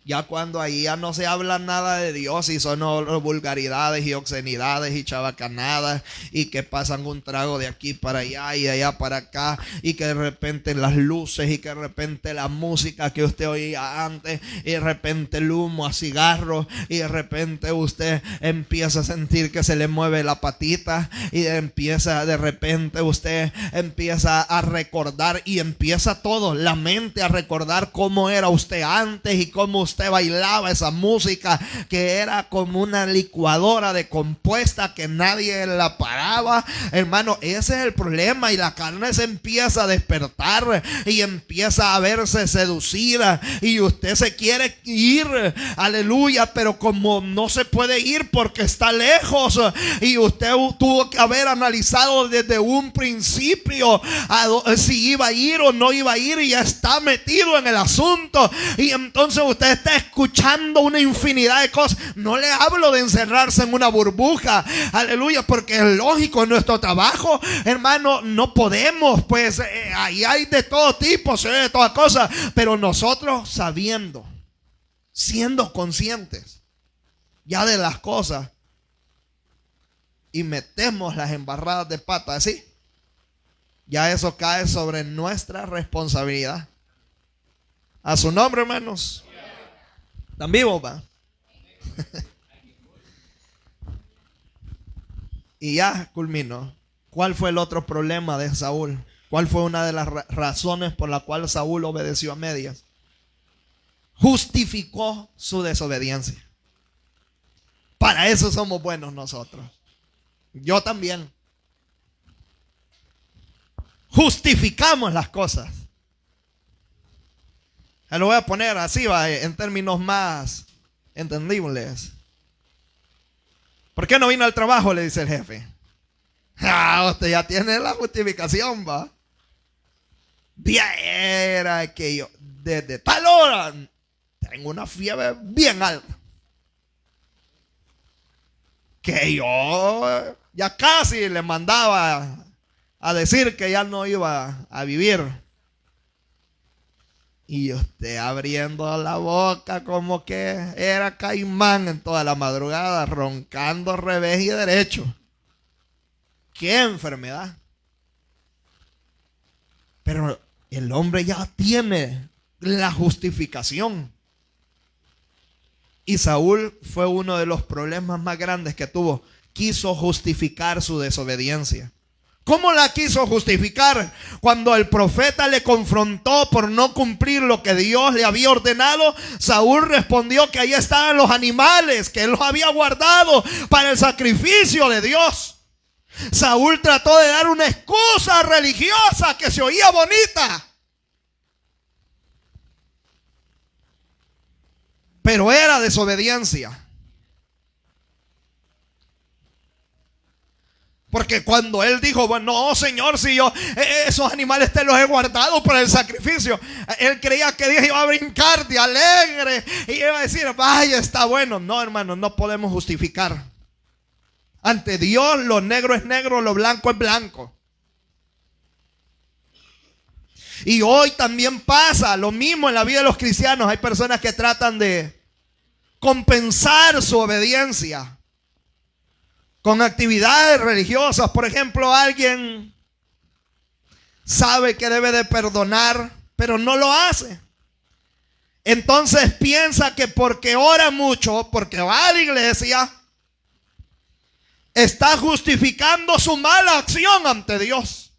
Ya cuando ahí ya no se habla nada de Dios y son vulgaridades y obscenidades y chabacanadas y que pasan un trago de aquí para allá y de allá para acá y que de repente las luces y que de repente la música que usted oía antes y de repente el humo a cigarro y de repente usted empieza a sentir que se le mueve la patita y de repente usted empieza a recordar y empieza todo, la mente a recordar cómo era usted antes y cómo usted bailaba esa música que era como una licuadora de compuesta que nadie la paraba. Hermano, ese es el problema y la carne se empieza a despertar y empieza a verse seducida y usted se quiere ir, aleluya, pero como no se puede ir porque está lejos y usted tuvo que haber analizado desde un principio si iba a ir o no iba a ir y ya está metido en el asunto y entonces usted está escuchando una infinidad de cosas. No le hablo de encerrarse en una burbuja, aleluya, porque es lógico en nuestro trabajo, hermano, no podemos, pues ahí hay de todo tipo, de todas cosas, pero nosotros sabiendo siendo conscientes ya de las cosas y metemos las embarradas de pata así, ya eso cae sobre nuestra responsabilidad. A su nombre, hermanos. ¿Están vivos, va? Y ya culmino. ¿Cuál fue el otro problema de Saúl? ¿Cuál fue una de las razones por la cual Saúl obedeció a medias? Justificó su desobediencia. Para eso somos buenos nosotros. Yo también. Justificamos las cosas. Lo voy a poner así, va, en términos más entendibles. ¿Por qué no vino al trabajo?, le dice el jefe. Usted ya tiene la justificación, va. Era que yo desde tal hora tengo una fiebre bien alta, que yo ya casi le mandaba a decir que ya no iba a vivir. Y usted abriendo la boca como que era caimán en toda la madrugada, roncando revés y derecho. ¡Qué enfermedad! Pero el hombre ya tiene la justificación. Y Saúl fue uno de los problemas más grandes que tuvo. Quiso justificar su desobediencia. ¿Cómo la quiso justificar? Cuando el profeta le confrontó por no cumplir lo que Dios le había ordenado, Saúl respondió que ahí estaban los animales que él los había guardado para el sacrificio de Dios. Saúl trató de dar una excusa religiosa que se oía bonita, pero era desobediencia. Porque cuando él dijo, bueno, no, Señor, si yo esos animales te los he guardado para el sacrificio, él creía que Dios iba a brincar de alegre y iba a decir, vaya, está bueno. No, hermano, no podemos justificar. Ante Dios lo negro es negro, lo blanco es blanco. Y hoy también pasa lo mismo en la vida de los cristianos. Hay personas que tratan de compensar su obediencia con actividades religiosas. Por ejemplo, alguien sabe que debe de perdonar, pero no lo hace. Entonces piensa que porque ora mucho, porque va a la iglesia, está justificando su mala acción ante Dios.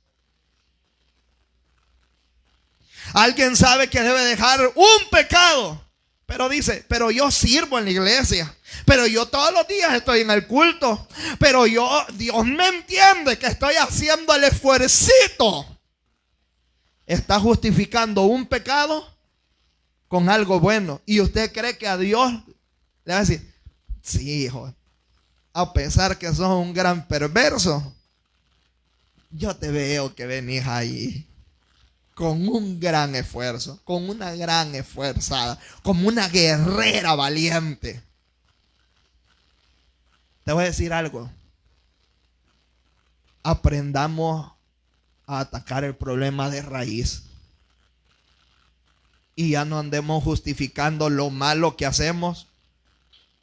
Alguien sabe que debe dejar un pecado, pero dice, pero yo sirvo en la iglesia, pero yo todos los días estoy en el culto, pero Dios me entiende que estoy haciendo el esfuercito. Está justificando un pecado con algo bueno. Y usted cree que a Dios le va a decir, sí, hijo, a pesar que sos un gran perverso, yo te veo que venís ahí con un gran esfuerzo, con una gran esforzada, como una guerrera valiente. Te voy a decir algo. Aprendamos a atacar el problema de raíz. Y ya no andemos justificando lo malo que hacemos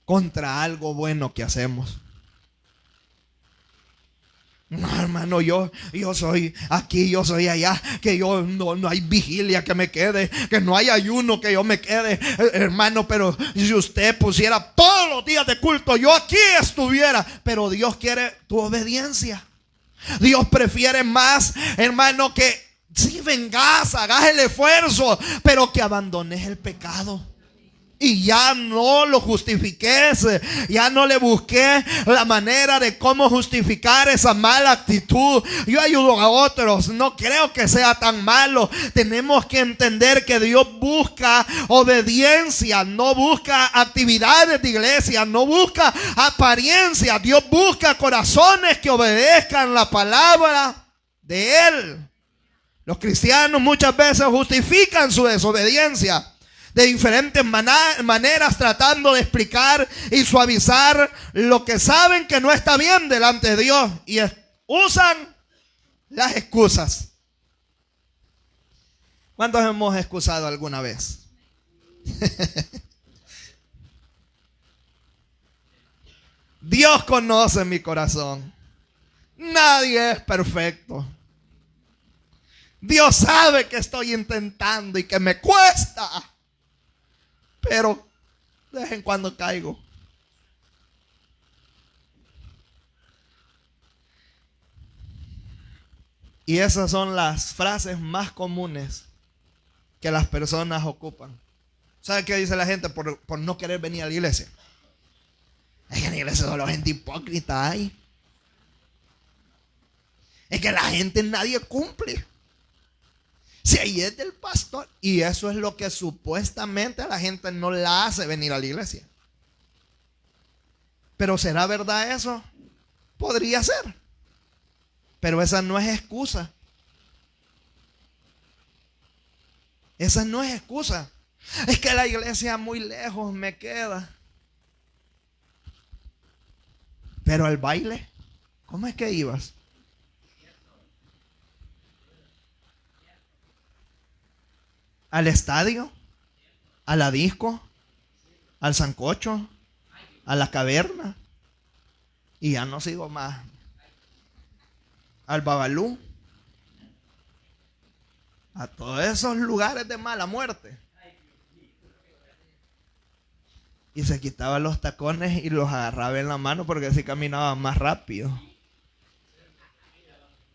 contra algo bueno que hacemos. No, hermano, yo soy aquí, yo soy allá, que yo no hay vigilia que me quede, que no hay ayuno que yo me quede, hermano, pero si usted pusiera todos los días de culto, yo aquí estuviera. Pero Dios quiere tu obediencia. Dios prefiere más, hermano, que si vengas, hagas el esfuerzo, pero que abandones el pecado. Y ya no lo justifiques, ya no le busqué la manera de cómo justificar esa mala actitud. Yo ayudo a otros, no creo que sea tan malo. Tenemos que entender que Dios busca obediencia, no busca actividades de iglesia, no busca apariencia. Dios busca corazones que obedezcan la palabra de Él. Los cristianos muchas veces justifican su desobediencia de diferentes maneras, tratando de explicar y suavizar lo que saben que no está bien delante de Dios, y usan las excusas. ¿Cuántos hemos excusado alguna vez? Dios conoce mi corazón. Nadie es perfecto. Dios sabe que estoy intentando y que me cuesta, pero de vez en cuando caigo. Y esas son las frases más comunes que las personas ocupan. ¿Sabe qué dice la gente por no querer venir a la iglesia? Es que en la iglesia solo gente hipócrita hay. Es que la gente nadie cumple. Si ahí es del pastor. Y eso es lo que supuestamente a la gente no la hace venir a la iglesia. Pero ¿será verdad eso? Podría ser. Pero esa no es excusa. Esa no es excusa. Es que la iglesia muy lejos me queda. Pero al baile, ¿cómo es que ibas? ¿Al estadio? ¿A la disco? ¿Al sancocho? ¿A la caverna? Y ya no sigo más. ¿Al Babalú? A todos esos lugares de mala muerte. Y se quitaba los tacones y los agarraba en la mano porque así caminaba más rápido.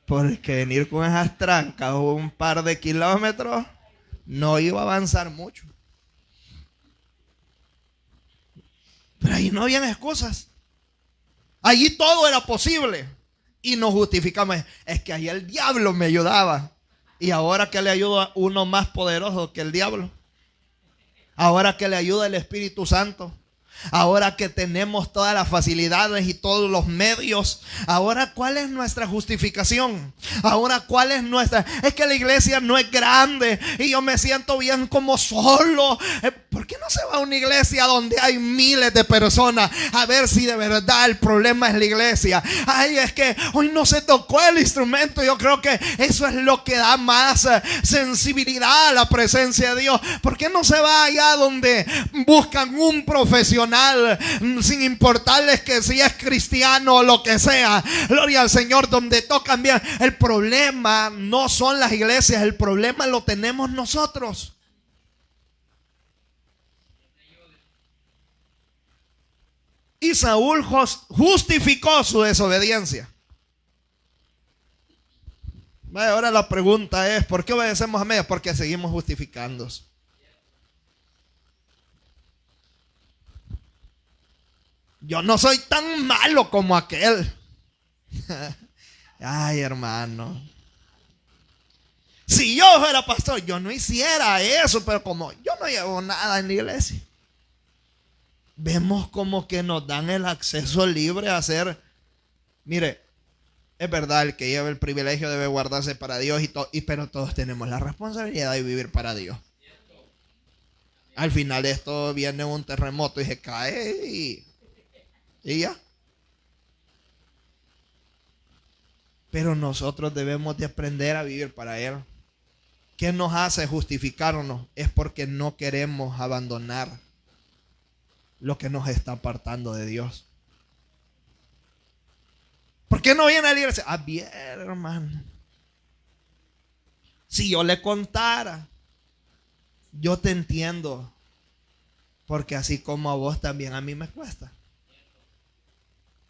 Porque venir con esas trancas un par de kilómetros no iba a avanzar mucho. Pero ahí no habían excusas. Allí todo era posible. Y nos justificamos. Es que ahí el diablo me ayudaba. Y ahora que le ayuda uno más poderoso que el diablo. Ahora que le ayuda el Espíritu Santo. Ahora que tenemos todas las facilidades y todos los medios. Ahora, ¿cuál es nuestra justificación? Ahora, ¿cuál es nuestra? Es que la iglesia no es grande y yo me siento bien como solo. ¿Por qué no se va a una iglesia donde hay miles de personas a ver si de verdad el problema es la iglesia? Ay, es que hoy no se tocó el instrumento. Yo creo que eso es lo que da más sensibilidad a la presencia de Dios. ¿Por qué no se va allá donde buscan un profesional, sin importarles que si es cristiano o lo que sea? Gloria al Señor, donde tocan bien. El problema no son las iglesias, el problema lo tenemos nosotros. Y Saúl justificó su desobediencia. Ahora la pregunta es, ¿por qué obedecemos a medias? Porque seguimos justificándonos. Yo no soy tan malo como aquel. Ay, hermano. Si yo fuera pastor, yo no hiciera eso, pero como yo no llevo nada en la iglesia. Vemos como que nos dan el acceso libre a hacer. Mire, es verdad, el que lleva el privilegio debe guardarse para Dios, pero todos tenemos la responsabilidad de vivir para Dios. Al final esto viene un terremoto y se cae y ya. Pero nosotros debemos de aprender a vivir para Él. ¿Qué nos hace justificarnos? Es porque no queremos abandonar lo que nos está apartando de Dios. ¿Por qué no viene a la iglesia? Ah, bien, hermano. Si yo le contara, yo te entiendo. Porque así como a vos también a mí me cuesta.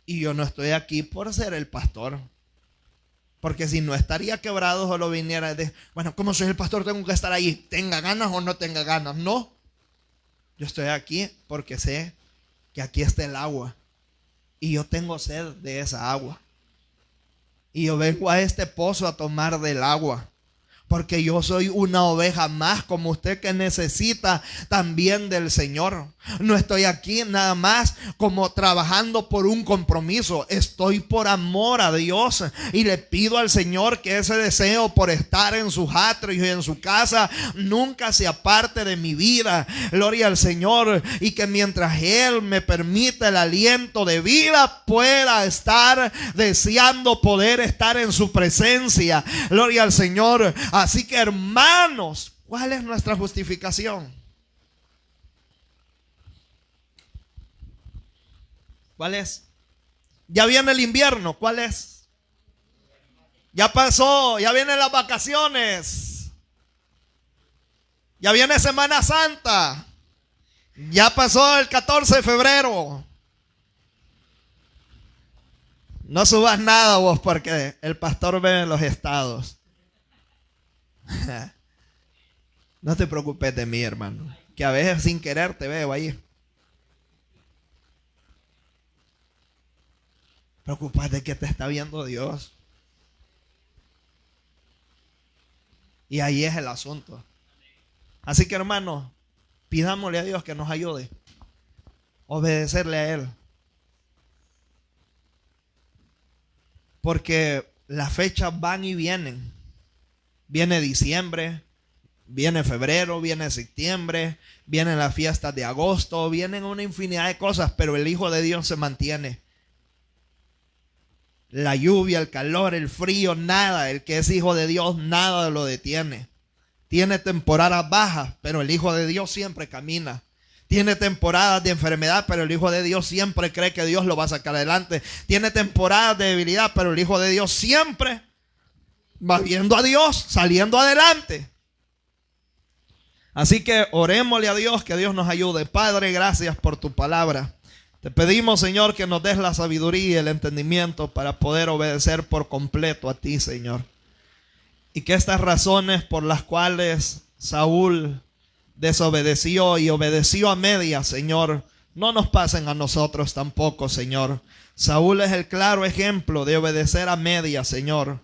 Y yo no estoy aquí por ser el pastor. Porque si no estaría quebrado, solo viniera de, bueno, como soy el pastor tengo que estar ahí, tenga ganas o no tenga ganas. No. Yo estoy aquí porque sé que aquí está el agua. Y yo tengo sed de esa agua. Y yo vengo a este pozo a tomar del agua. Porque yo soy una oveja más como usted que necesita también del Señor. No estoy aquí nada más como trabajando por un compromiso. Estoy por amor a Dios. Y le pido al Señor que ese deseo por estar en sus atrios y en su casa nunca se aparte de mi vida. Gloria al Señor. Y que mientras Él me permita el aliento de vida, pueda estar deseando poder estar en su presencia. Gloria al Señor. Así que, hermanos, ¿cuál es nuestra justificación? ¿Cuál es? Ya viene el invierno. ¿Cuál es? Ya pasó. Ya vienen las vacaciones. Ya viene Semana Santa. Ya pasó el 14 de febrero. No subas nada vos porque el pastor ve en los estados. No te preocupes de mí, hermano, que a veces sin querer te veo ahí. Preocupate de que te está viendo Dios. Y ahí es el asunto. Así que, hermano, pidámosle a Dios que nos ayude. Obedecerle a Él. Porque las fechas van y vienen. Viene diciembre, viene febrero, viene septiembre, vienen las fiestas de agosto, vienen una infinidad de cosas, pero el Hijo de Dios se mantiene. La lluvia, el calor, el frío, nada. El que es hijo de Dios, nada lo detiene. Tiene temporadas bajas, pero el Hijo de Dios siempre camina. Tiene temporadas de enfermedad, pero el Hijo de Dios siempre cree que Dios lo va a sacar adelante. Tiene temporadas de debilidad, pero el Hijo de Dios siempre va viendo a Dios, saliendo adelante. Así que orémosle a Dios, que Dios nos ayude. Padre, gracias por tu palabra. Te pedimos, Señor, que nos des la sabiduría y el entendimiento para poder obedecer por completo a ti, Señor. Y que estas razones por las cuales Saúl desobedeció y obedeció a medias, Señor, no nos pasen a nosotros tampoco, Señor. Saúl es el claro ejemplo de obedecer a medias, Señor.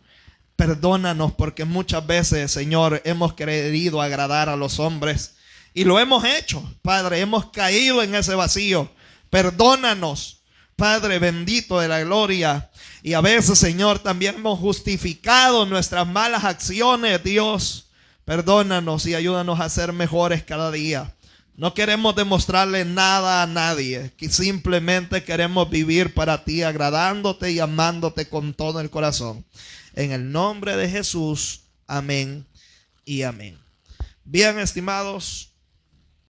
Perdónanos porque muchas veces, Señor, hemos querido agradar a los hombres y lo hemos hecho, Padre. Hemos caído en ese vacío. Perdónanos, Padre bendito de la gloria. Y a veces, Señor, también hemos justificado nuestras malas acciones, Dios. Perdónanos y ayúdanos a ser mejores cada día. No queremos demostrarle nada a nadie, que simplemente queremos vivir para ti, agradándote y amándote con todo el corazón. En el nombre de Jesús, amén y amén. Bien, estimados.